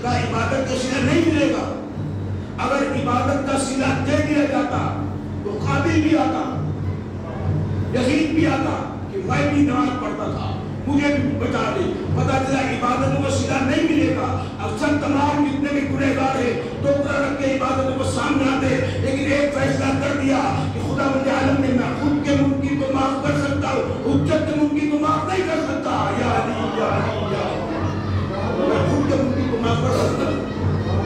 کا عبادت کا صلہ نہیں ملے گا. اگر عبادت کا صلہ دے دیا جاتا تو قابل بھی آتا, یزید بھی آتا کہ میں بھی نماز پڑھتا تھا, مجھے بھی بتا دے. پتا چلا عبادتوں کا صلہ نہیں ملے گا. اکثر تمام جتنے بھی گنہگار ہیں ٹوکرا رکھ کے عبادتوں کو سامنے آتے, لیکن ایک فیصلہ کر دیا کہ خدا مند عالم نے میں خود کے منکر کو معاف کر سکتا ہوں, حجت کے منکر کو معاف نہیں کر سکتا. یا علی یا علی یا میں خود کے منکر کو معاف کر سکتا ہوں,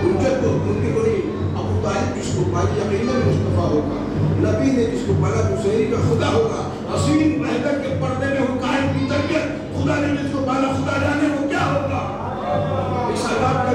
حجت کو منکر کو نہیں. ابو طالب جس کو پالی یقیناً مصطفیٰ ہوگا, نبی نے جس کو پالا حسین کا خدا ہوگا. حسین مہدر کے پردے میں وہ قائم کی تربیت, خدا نے جس کو پالا خدا جانے وہ کیا ہوگا. اس حالات کا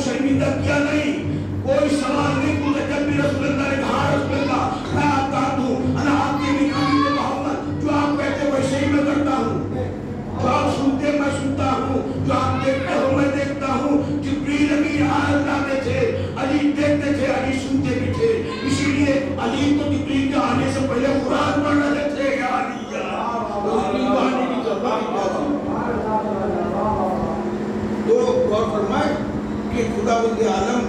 شرمندہ کیا نہیں. کوئی سوال نہیں پوچھا. جب بھی رسول اللہ نے کہا رسول اللہ میں آپ کا ہوں, انا آپ کے بھی نبی محمد, جو آپ کہتے ویسے ہی میں کرتا ہوں, جو آپ سنتے میں سنتا ہوں, جو آپ دیکھتے ہو میں دیکھتا ہوں. جبریل امین آیت لاتے تھے, علی دیکھتے تھے, علی سنتے بھی تھے. اسی لیے علی تو جبریل کے آنے سے پہلے قرآن پڑھ رہے تھے. یا علی یا آنے کی ضرورت کیا تھی. تو غور فرمائے کہ خدا بند عالم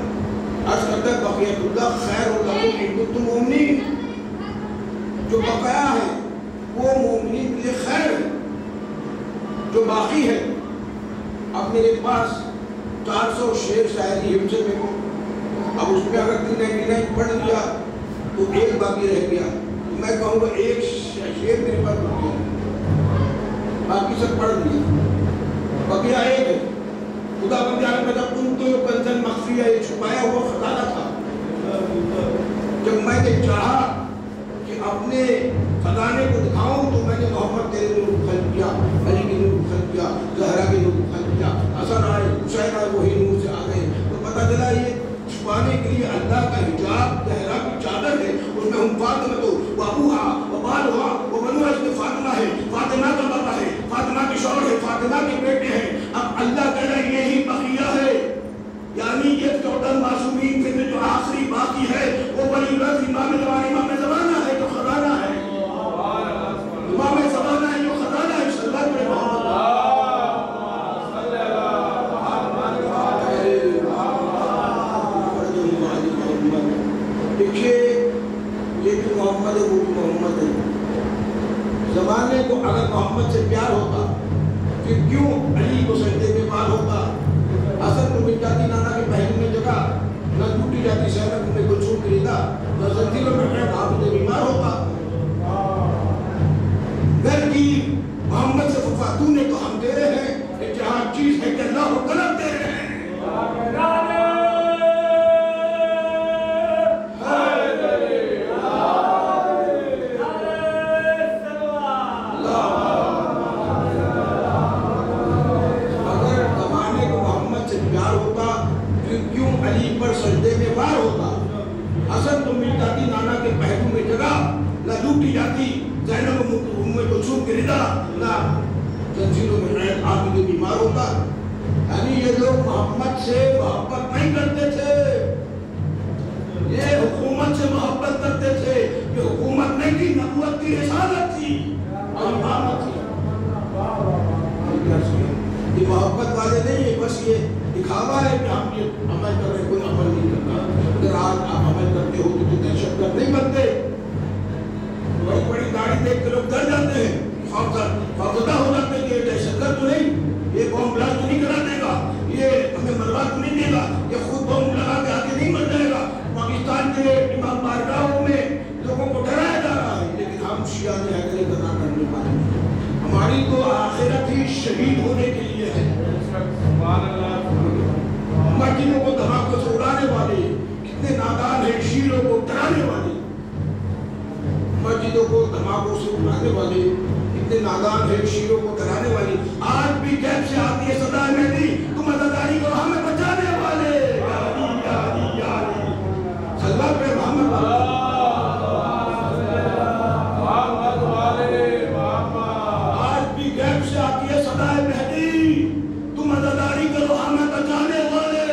عرض کرتا ہے بقیت اللہ خیر لکم ان کنتم مومنین. جو بقایا ہے وہ مومنین کے لیے خیر ہے. جو باقی ہے, اب میرے پاس 400 شعر شاعری حفظ میں ہو, اب اس میں اگر 399 پڑھ لیا تو ایک باقی رہ گیا, تو میں کہوں گا ایک شعر میرے پاس رہ گیا, باقی سب پڑھ لیا, بقیہ ایک ہے. خدا بند عالم میں جب ان تو کنزن مخفیہ یہ چھپایا ہوا خزانہ تھا. جب میں نے چاہا کہ اپنے خزانے کو دکھاؤں تو میں نے محمد تیرے نور کو خلق کیا, علی کی نور کو خلق کیا, زہرا کی نور کو خلق کیا, حسن آئے حسین آئے وہی نور سے آ گئے. تو پتہ چلا یہ چھپانے کے لیے اللہ کا حجاب زہرا کی چادر ہے, اس میں ہم فاطمہ تو ابوہا و بالہا و بنوہا, اس میں فاطمہ ہے, فاطمہ کا بابا ہے, فاطمہ کے شوہر ہے, فاطمہ کے بیٹے ہیں. اب اللہ کہہ رہا ہے یہی بقیہ ہے, یعنی یہ 14 معصومین سے جو آخری باقی ہے وہ ولی اللہ امام زمانہ ہے جو خزانہ ہے, امام زمانہ ہے جو خزانہ ہے. صلی اللہ علیہ وسلم دیکھیے یہ جو محمد ہے وہ بھی محمد ہے. زمانے کو اگر محمد سے پیار ہوتا پھر کیوں علی کو سجدے میں پار ہوتا. حسن کو مل جاتی نانا کے پہلو میں جگہ, نہ ٹوٹی جاتی سینک میں گلشن خریدا, نہ زنجیروں میں قید حافظ بیمار ہوتا. گھر کی محمد سے وفاتوں نے تو ہم دے رہے ہیں, ایک جہاں چیز ہے کہ اللہ کو قلم دے رہے ہیں. سجدے میں وار ہوتا. حسن تو مل جاتی نانا کے پہلو میں جگہ, نہ لوٹی جاتی زینب میں کلثوم کی رضا, نہ زنجیروں میں قید عابد بیمار ہوتا. یعنی یہ لوگ محمد سے محبت نہیں کرتے تھے, یہ حکومت سے محبت کرتے تھے. یہ حکومت نہیں تھی, نبوت کی رسالت تھی اور امامت تھی. یہ محبت والے نہیں ہے, بس یہ دکھاوا ہے کہ ہم یہ عمل کر رہے, کوئی عمل نہیں کرتا. اگر آج آپ عمل کرتے ہو تو دہشت گرد نہیں بنتے. بڑی بڑی داڑھی دیکھ کے لوگ ڈر جاتے ہیں, خوفزدہ ہو جاتے ہیں کہ یہ دہشت گرد تو نہیں, یہ بم بلاسٹ تو نہیں کرا دے گا, یہ ہمیں مروا تو نہیں دے گا, یہ خود بم لگا کے آگے نہیں مر جائے گا. پاکستان کے امام بارگاہوں میں لوگوں کو ڈرایا جا رہا ہے, لیکن ہم شیعہ نے حیدر کرنا کرنے والے. ہماری تو آخرت ہی شہید ہونے کے لیے ہے. مسجدوں کو دھماکوں سے اڑانے والے کتنے نادان ہیں, شیروں کو ڈرانے والے. مسجدوں کو دھماکوں سے اڑانے والے کتنے نادان ہیں, شیروں کو ڈرانے والے. آج بھی جیب سے آتی ہے صدا مہدی, تم یہ صدا ہے مہدی تم عزاداری کرو ہمیں بچانے والے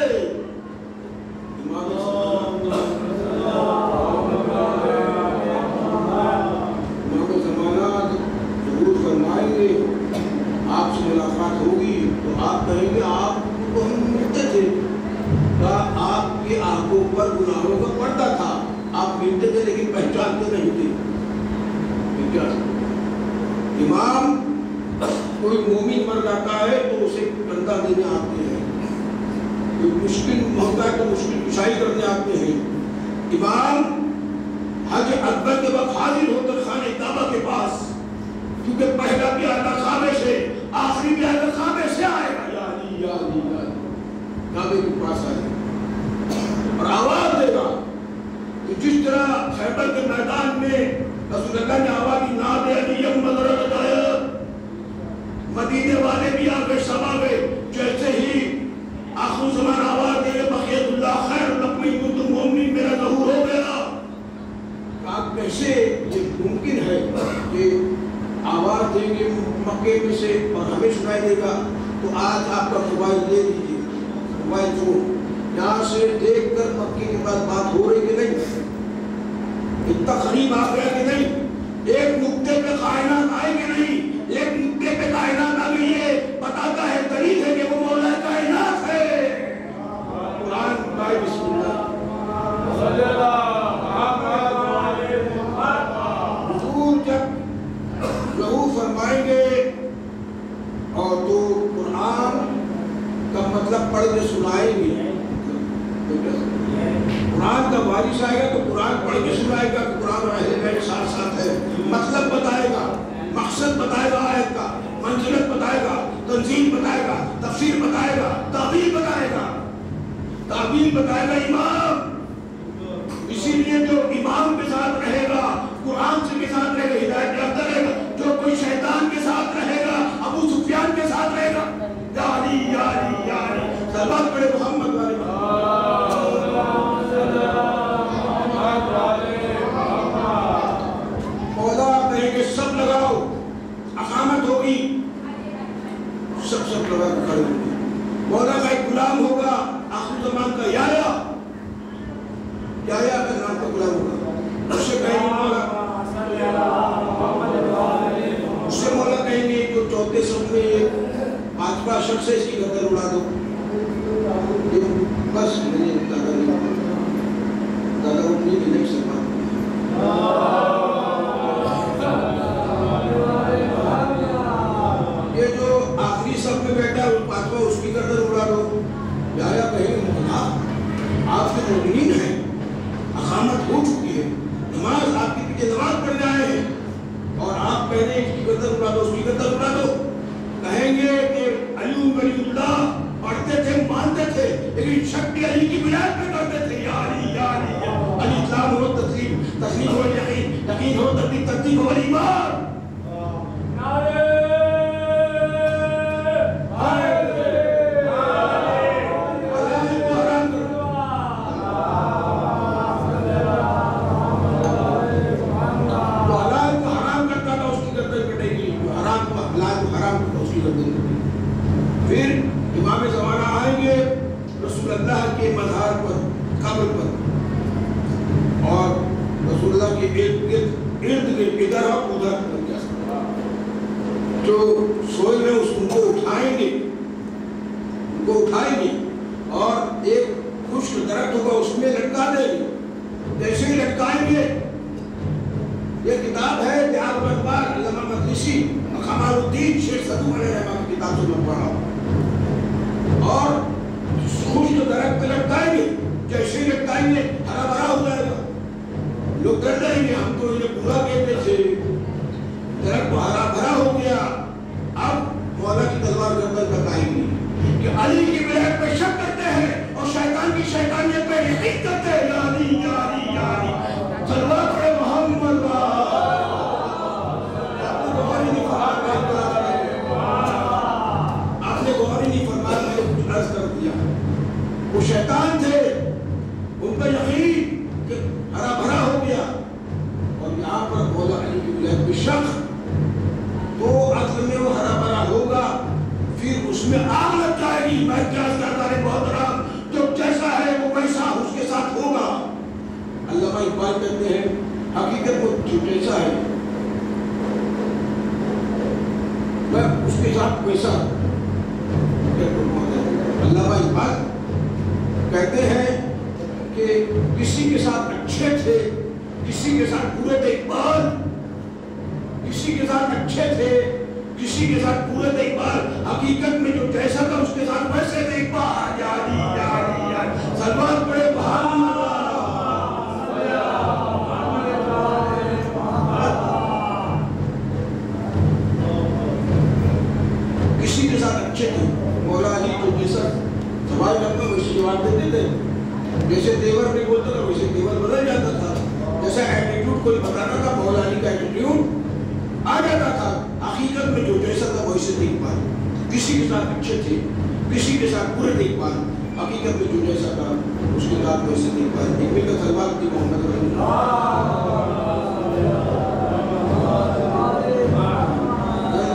آپ سے ملاقات ہوگی تو آپ کہیں گے آپ کو ہم ملتے تھے آپ کی آنکھوں پر گناہوں کا پردہ تھا آپ ملتے تھے لیکن پہچانتے نہیں تھے امام کوئی مومن مر جاتا ہے تو اسے بندہ دینے آتے ہیں کوئی مشکل ہوتا ہے تو مشکل کشائی کرنے آتے ہیں امام حج اکبر کے وقت حاضر ہو کر خانہ کعبہ کے پاس کیونکہ پہلا پیارہ کعبے سے آخری پیارہ کعبے سے آئے گا یا علی یا علی یا علی کعبے کے پاس آئے گا اور آواز دے گا کہ جس طرح خیبر کے میدان میں رسول اللہ نے آواز دی ناد علی مدرت آیا مدینے والے بھی آگے سب آگے جیسے ہی آخر زمان آواز دے بقیت اللہ خیر لکمی کنتم مومنین میرا ظہور ہو گیا آپ کیسے یہ ممکن ہے کہ آواز دیں گے مکے میں سے اور ہمیں سنائی دے گا تو آج آپ کا موبائل لے لیجیے موبائل فون یہاں سے دیکھ کر مکے کے بعد بات ہو رہی کہ نہیں اتنا قریب آ گیا کہ نہیں ایک نقطے پہ کائنات آئے کہ نہیں ایک نقطے پہ کائنات آ گئی ہے بتاتا ہے دلیل ہے کہ وہ مولا کائنات ہے قرآن پڑھائے بسم اللہ صلی اللہ حضور جب لہو فرمائیں گے اور تو قرآن کا مطلب پڑھ کے سنائیں گے قرآن کا وارث آئے گا تو قرآن پڑھ کے سنائے گا کہ قرآن اہل بیت ساتھ ساتھ ہے مطلب بتائے گا مقصد بتائے گا آیت کا منزلت بتائے گا تنزیل بتائے گا تفسیر بتائے گا تعبیر بتائے گا تعبیر بتائے گا امام اسی لیے جو امام کے ساتھ رہے گا قرآن سے کے ساتھ رہے گا ہدایت یافتہ رہے گا جو کوئی شیطان کے ساتھ رہے گا ابو سفیان کے ساتھ رہے گا یا علی یا علی یا علی سلوات پڑھے محمد والے مولا کہیں کہ سب لگاؤ اقامت ہوگی سب لگا کر کھڑے ہوں گے مولا کا ایک غلام ہوگا آخر زمان کا یایا کا نام کا غلام ہوگا اس سے کہیں گے مولا کہیں گے جو چوتھے سب میں پانچواں شخص ہے اس کی گردن اڑا دو بس میں نے دادا اٹھنے کی نہیں سکتا یہ جو آخری سب میں بیٹھا ہے پانچواں اس کی گردن اڑا دو یا کہیں آپ کے مومنین ہیں اقامت ہو چکی ہے نماز آپ کے پیچھے نماز پڑھنے آئے ہیں اور آپ کہنے اس کی گردن اڑا دو اس کی گردن اڑا دو کہیں گے کہ علی ولی اللہ پڑھتے تھے مانتے تھے لیکن شک بھی علی کی بنیاد پہ کرتے تھے یا علی یا علی علی اسلام ہو تسلیم تسلیم ہو یقین یقین ہو ترتیب ترتیب ہو ایمان پھر امام زمانہ آئیں گے رسول اللہ کے مزار پر قبر پر اور رسول اللہ کے ارد گرد ادھر اور ادھر جو سوئے میں ان کو اٹھائیں گے اور ایک خشک درخت ہوگا اس میں لٹکا دیں گے جیسے ہی لٹکائیں گے یہ کتاب ہے دیار بردبار علامہ مجلسی کمال الدین شیخ صدوق علیہ رحمہ کی کتاب سے میں پڑھا ہوں اور خشک درخت پہ لٹکائیں گے جیسے ہی لٹکائیں گے ہرا بھرا ہو جائے گا لوگ ڈر جائیں گے ہم تو انہیں پورا کہتے تھے درخت کو ہرا بھرا ہو گیا اب مولا کی تلوار گردن بتائیں گی کہ علی کی ولایت پہ شک کرتے ہیں اور شیطان کی شیطانیت پہ یقین کرتے ہیں یا علی یا علی یا علی تلوار پڑے محمد وہ شیطان تھے ان کا یقین کہ ہرا بھرا ہو گیا اور یہاں پر مولا علی کی ولایت پہ شک تو اصل میں وہ ہرا بھرا ہوگا پھر اس میں آگ لگ جائے گی. میں کیا سردار محترم جو جیسا ہے وہ ویسا اس کے ساتھ ہوگا. علامہ اقبال کہتے ہیں حقیقت وہ جو جیسا ہے میں اس کے ساتھ ویسا. علامہ اقبال کہتے ہیں کہ کسی کے ساتھ اچھے تھے, کسی کے ساتھ برے تھے. اقبال کسی کے ساتھ اچھے تھے, کسی کے ساتھ برے تھے. اقبال حقیقت میں جو جیسا تھا اس کے ساتھ ویسے تھے. اقبال یاری یاری یاری سلمان بڑے بہادر کسی کے ساتھ اچھے تھے. مولا علی کو جیسا سوال کرتا ویسے جواب دیتے تھے. جیسے دیور نہیں بولتا تھا ویسے دیور بدل جاتا تھا. جیسا ایٹیٹیوڈ کوئی بتانا تھا مولا علی کا ایٹیٹیوڈ آ جاتا تھا. حقیقت میں جو جیسا تھا ویسے تھے. اقبال کسی کے ساتھ اچھے تھے, کسی کے ساتھ برے تھے. اقبال حقیقت میں جو جیسا تھا اس کے ساتھ ویسے تھے. اقبال اقبال کا سلوات تھی محمد رسول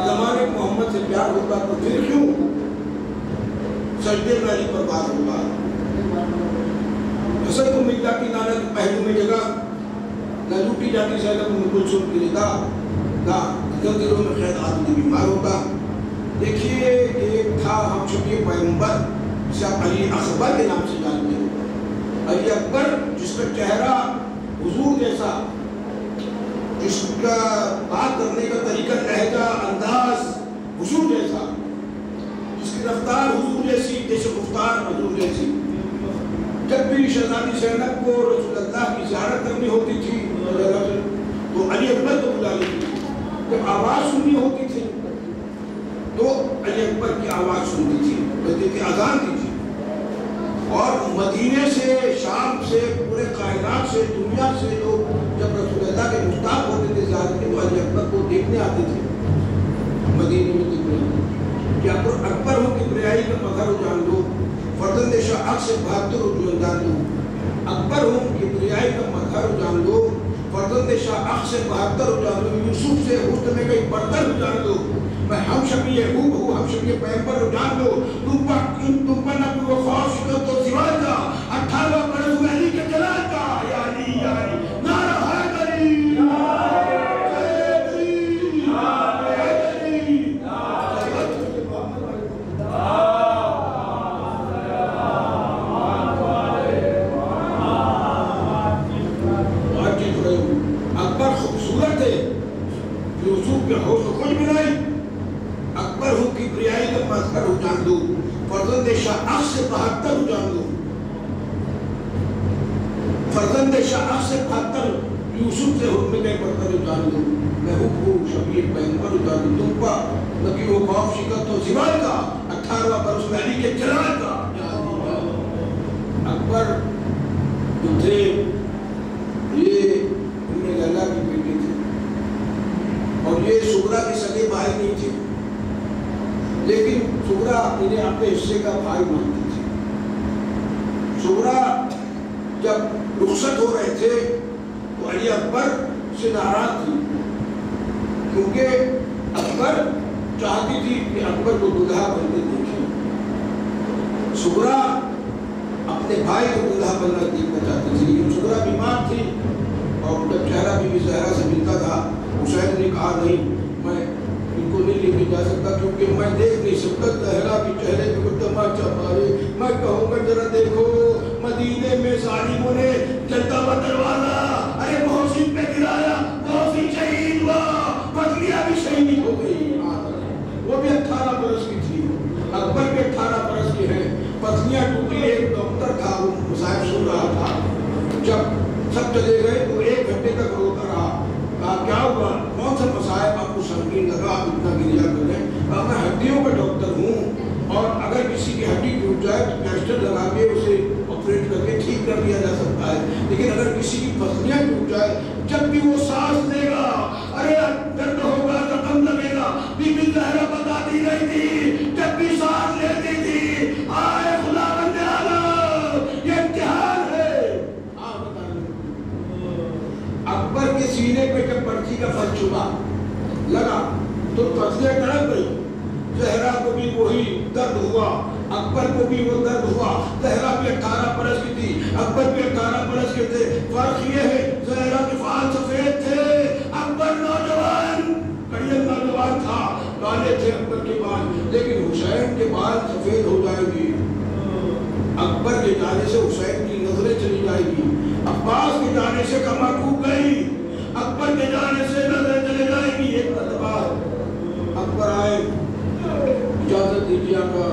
زمانے محمد سے پیار ہوتا تو پھر کیوں سجدے میں علی پر بار ہوگا. حسن کو مل جاتی نانا کے پہلو میں جگہ, نہ لوٹی جاتی زینب ام کلثوم کی ردا, نہ دلوں میں خیر آدمی بیمار ہوتا. دیکھیے ایک تھا ہم شفیع پیغمبر جسے آپ علی اکبر کے نام سے جانتے ہیں. علی اکبر جس کا چہرہ حضور جیسا, جس کا بات کرنے کا طریقہ لہجہ انداز حضور جیسا, جس کی رفتار حضور جیسی, جیسے گفتار حضور جیسی. جب بھی شہزادی زینب کو رسول اللہ کی زیارت کرنی ہوتی تھی تو علی اکبر کو بلا لیتی تھی. جب آواز سننی ہوتی تھی تو علی اکبر کی آواز سنتی تھی, کہتی تھی اذان دی تھی. اور مدینے سے, شام سے, پورے کائنات سے, دنیا سے لوگ جب رسول اللہ کے مشتاق ہوتے تھے زیارت کے تو علی اکبر کو دیکھنے آتے تھے مدینے میں. کہ اکبر ہو کبریائی کا مظہر جان لو, فرزند شاہ حق سے 72 رجوع جان لو. اکبر ہو کبریائی کا مظہر جان لو, فرزند شاہ حق سے 72 جان لو. یوسف سے حسن میں کئی برتر جان لو. میں ہم شبیہ حوب ہوں, ہم شبیہ پیغمبر جان لو. تم پر نہ کوئی خوف شکل تو سوال کا 18واں برس ہوئے علی کے جلال کا. یا علی یا علی نعرہ حیدری کے ہوش و خود ملائی. اکبر ہو کی بریائی کا مذکر ہو جان دو, فرزند شاہ اخ سے 72 ہو جان دو. فرزند شاہ اخ سے 72 یوسف سے حکم کے برتر ہو جان دو. میں ہوں شبیر پیغمبر ہو جان دو. تم پا نکی وہ خوف شکت و زوال کا 18واں برس میں علی کے جلال کا. اکبر جو تھے یہ انہیں لیلا کی بیٹی تھے اور یہ سغرا کے سگے بھائی نہیں تھے, لیکن سغرا انہیں اپنے حصے کا بھائی مانتی تھی. سغرا جب رخصت ہو رہے تھے تو علی اکبر سے ناراض تھی, کیونکہ اکبر چاہتی تھی کہ اکبر کو دلہا بننے دیکھیں. سغرا اپنے بھائی کو دلہا بننا دیکھنا چاہتی تھی, لیکن سغرا بیمار تھی اور جب چہرہ بی زہرا سے ملتا تھا حسین نے کہا نہیں میں ان کو نہیں لے کے جا سکتا کیونکہ میں دیکھ نہیں سکتا زہرا کے چہرے پہ کوئی تماچا مارے. میں کہوں گا ذرا دیکھو مدینے میں ظالموں نے جلتا ہوا دروازہ ارے محسن پہ گرایا, محسن شہید ہوا, فضلیہ بھی شہید ہو گئی. وہ بھی 18 برس کی تھی, اکبر کے 18 برس کے ہیں. پتلیاں ٹوٹی. ایک ڈاکٹر تھا وہ مصائب سن رہا تھا. جب سب چلے گئے تو 1 گھنٹے تک روتا رہا. کہا کیا ہوا, کون سا مسائب آپ کو سنگین لگا, آپ اتنا گریا کر رہے ہیں. میں ہڈیوں کا ڈاکٹر ہوں اور اگر کسی کی ہڈی ٹوٹ جائے تو پلاسٹر لگا کے اسے آپریٹ کر کے ٹھیک کر دیا جا سکتا ہے, لیکن اگر کسی کی پسلیاں ٹوٹ جائے جب بھی وہ سانس لے گا ارے درد ہوگا, زخم لگے گا. بی بی زہرا بتاتی رہی تھی جب بھی سانس لیتی تھی آئے خدا بندے عالم یہ امتحان ہے. اکبر کے سینے پہ جب پرچی کا پھل چبھا لگا تو پسلیاں کڑک گئی. زہرا کو بھی وہی درد ہوا، اکبر کو بھی وہ درد ہوا. زہرا بھی 18 برس کی تھی، اکبر بھی 18 برس کے تھے. فرق یہ ہے زہرا کے بال سفید تھے، اکبر نوجوان کڑیل نوجوان تھا، کالے تھے اکبر کے بال. لیکن حسین کے بال سفید ہو جائے گی، اکبر کے جانے سے حسین کی نظریں چلی جائے گی، عباس کے جانے سے کمر ٹوٹ گئی، اکبر کے جانے سے نظریں چلے جائے گی. ایک مرتبہ اکبر آئے، اجازت دیجیے آقا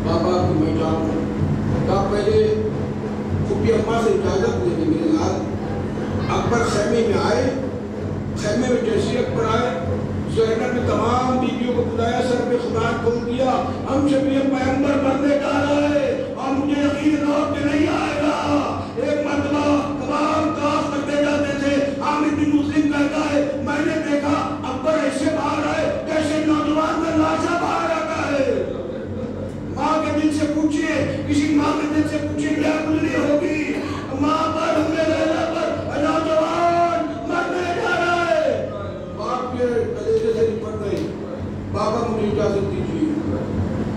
بابا کی میں جاؤں. کہا پہلے پھوپھی اماں سے اجازت لے لیں میرے لال. اکبر خیمے میں آئے، خیمے میں جیسے اکبر آئے زینب نے تمام بیویوں کو بلایا، سر پہ خدا کھول دیا. ہم شبیہ پیغمبر مرنے جا رہا ہے اور مجھے یقین لوٹ کے نہیں آئے گا. ایک مرتبہ تمام طواف کرتے جاتے تھے. عامر بن مسلم کہتا ہے میں نے دیکھا اکبر ایسے باہر آئے جیسے نوجوان کا لاشا باہر آتا ہے. ماں کے دل سے پوچھئے، کسی ماں کے دل سے پوچھئے کیا گزری ہوگی ماں پر، ہمیں لیلا پر نوجوان مرنے جا رہا ہے. باپ کے کلیجے سے نپٹ گئی، بابا مجھے اجازت دیجیے.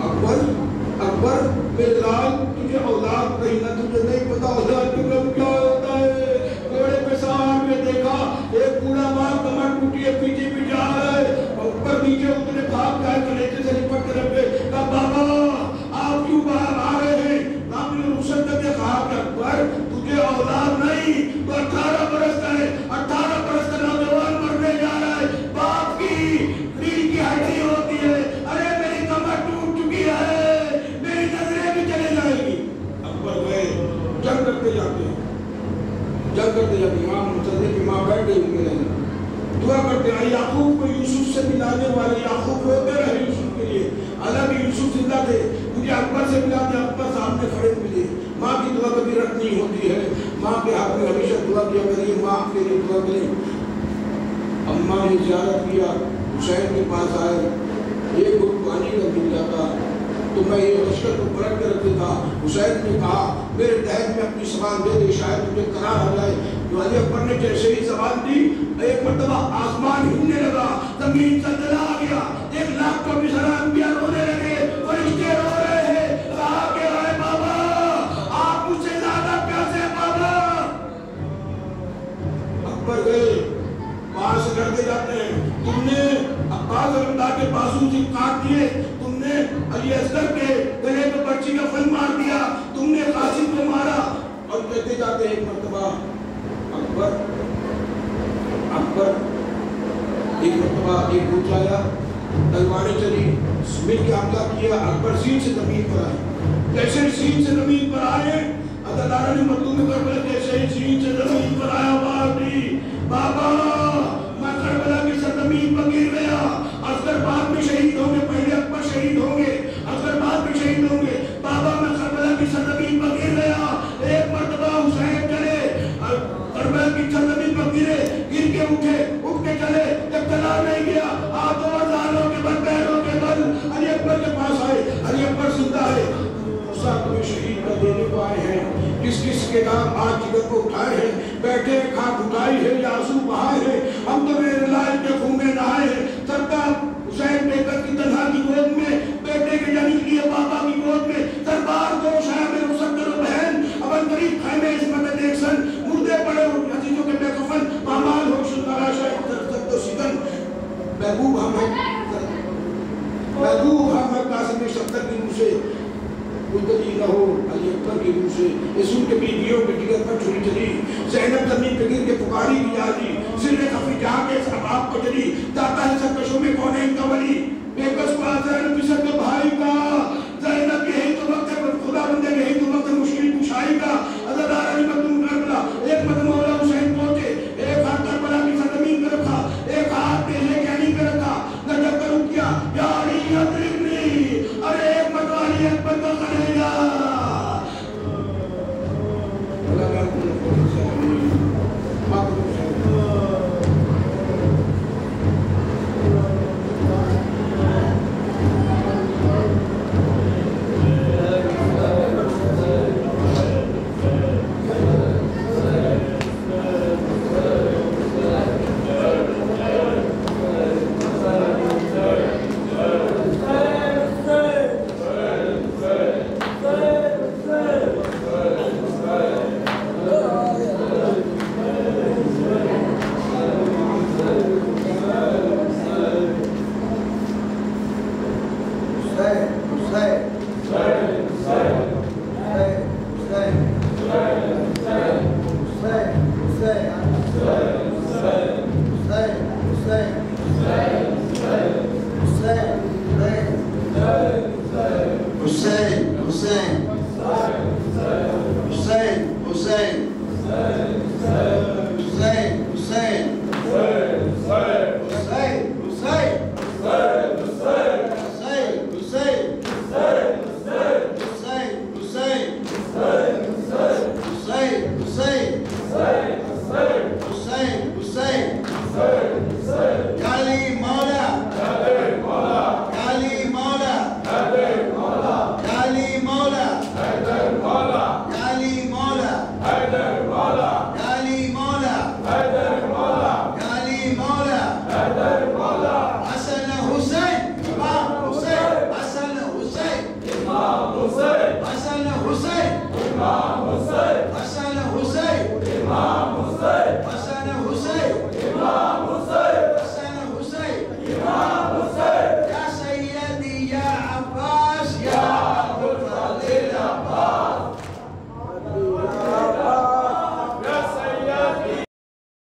اکبر میرے لال تجھے اولاد کہیں نہ، تجھے نہیں پتا اولاد کے غم کیا ہوتا ہے. گھوڑے پہ سوار میں دیکھا ایک بوڑھا ماں کمر ٹوٹی ہے، پیچھے بھی جا رہا ہے. اوپر نیچے اتنے بھاگ گئے، کلیجے سے نپٹ کر رکھے. کہا بابا آپ کیوں باہر آ رہے ہیں؟ آپ نے رخصت کر کے کہا کہ اکبر تجھے اولاد نہیں، تو 18 برس کا ہے، 18 برس کا نوجوان مرنے جا رہا ہے. باپ کی ریڑھ کی ہڈی ہوتی ہے، ارے میری کمر ٹوٹ چکی ہے، میری نظریں بھی چلے جائیں گی. اکبر گئے، جنگ کرتے جاتے ہیں، جنگ کرتے جاتے. امام مصدق کی ماں بیٹھ گئی میرے لیے دعا کرتے ہیں یعقوب کو یوسف سے ملانے والے. یعقوب روتے رہے یوسف کے لیے، حالانکہ یوسف زندہ تھے. مجھے اکبر سے ملا دیا، اکبر سامنے کھڑے ملے. ماں کی دعا کبھی رد نہیں ہوتی ہے، ماں کے حق میں ہمیشہ دعا کیا کریے، ماں کے لیے دعا کریں. اماں نے زیارت کیا، حسین کے پاس آئے. ایک گھٹ پانی کا مل جاتا تو میں یہ لشکر کو پلٹ کے رکھ دیتا. حسین نے کہا میرے دہن میں اپنی زبان دے دے، شاید تجھے قرار آ جائے. جو علی اکبر نے جیسے ہی زبان دی، ایک مرتبہ آسمان ہلنے لگا، زمین زلزلہ آ گیا. 1,24,000 انبیاء رونے لگے، فرشتے رو رہے ہیں. کہا کہ اے بابا آپ مجھ سے زیادہ پیاسے ہیں بابا. اکبر گئے، وہاں سے کرتے جاتے ہیں تم نے عباس اللہ کے بازو سے کاٹ دیے، تم نے علی اصغر کے گلے پہ پرچی کا پھل مار دیا، تم نے قاسم کو مارا. اور کہتے جاتے ہیں ایک مرتبہ اکبر ایک مرتبہ ایک بوجھ آیا، تلواریں چلی، مل کے حملہ کیا. اکبر سین سے زمین پر آئے، جیسے سین سے زمین پر آئے اللہ تعالیٰ نے مطلوب میں کربلا جیسے ہی سین سے زمین پر آیا بات دی بابا میں کربلا کی سرزمین پر گر گیا. اصغر بعد میں شہید ہوں گے، پہلے اکبر شہید ہوں گے، اصغر بعد میں شہید ہوں گے. بابا میں کربلا کی سرزمین پر گر گیا. ایک مرتبہ حسین چلے کربلا کی سرزمین پر گرے، گر کے اٹھے، اٹھ کے چلے، جب چلا نہیں گیا ہاتھوں اور زانوں کے بل پیروں کے بل علی اکبر کے پاس آئے. علی اکبر زندہ ہے، تمہیں شہید کر دینے کو آئے ہیں، کس کس کے نام آج جگر کو اٹھائے ہیں، بیٹھے خاک اٹھائی ہے یا آنسو بہائے ہیں، ہم تو میرے لائل کے خون میں نہائے ہیں. سرکار حسین بیکر کی تنہا کی گود میں، بیٹے کے جنم کے لیے بابا کی گود میں، دربار کو شاہ میں رخصت کرو بہن، ابن قریب خیمے عصمت دیکھ سن، مردے پڑے عزیزوں کے بے کفن، پامال ہو شد نراشا درخت و سکن. محبوب احمد قاسم شفتر کی روح سے گلدری نہ ہو علی اکبر کی روح سے. یسوع کے بیویوں کے جگر پر چھری چلی، زینب زمین پہ گر کے پکاری کی جاتی، سر خفی جہاں کے سباب کو چلی، داتا ہے سرکشوں میں کونین کا ولی، بے کس کو زینب پسر کے بھائی کا. زینب یہی تو وقت ہے خدا بندے، یہی تو وقت ہے مشکل کشائی کا. عزادار علی مقدوم کربلا، ایک مدد مولا حسین پہنچے، ایک ہاتھ کربلا کی سرزمین پہ رکھا، ایک ہاتھ پہلے کے علی پہ رکھا، نجب کروں کیا یا علی ادرکنی، ارے ایک مدد علی اکبر کا خلیلہ. Hussein.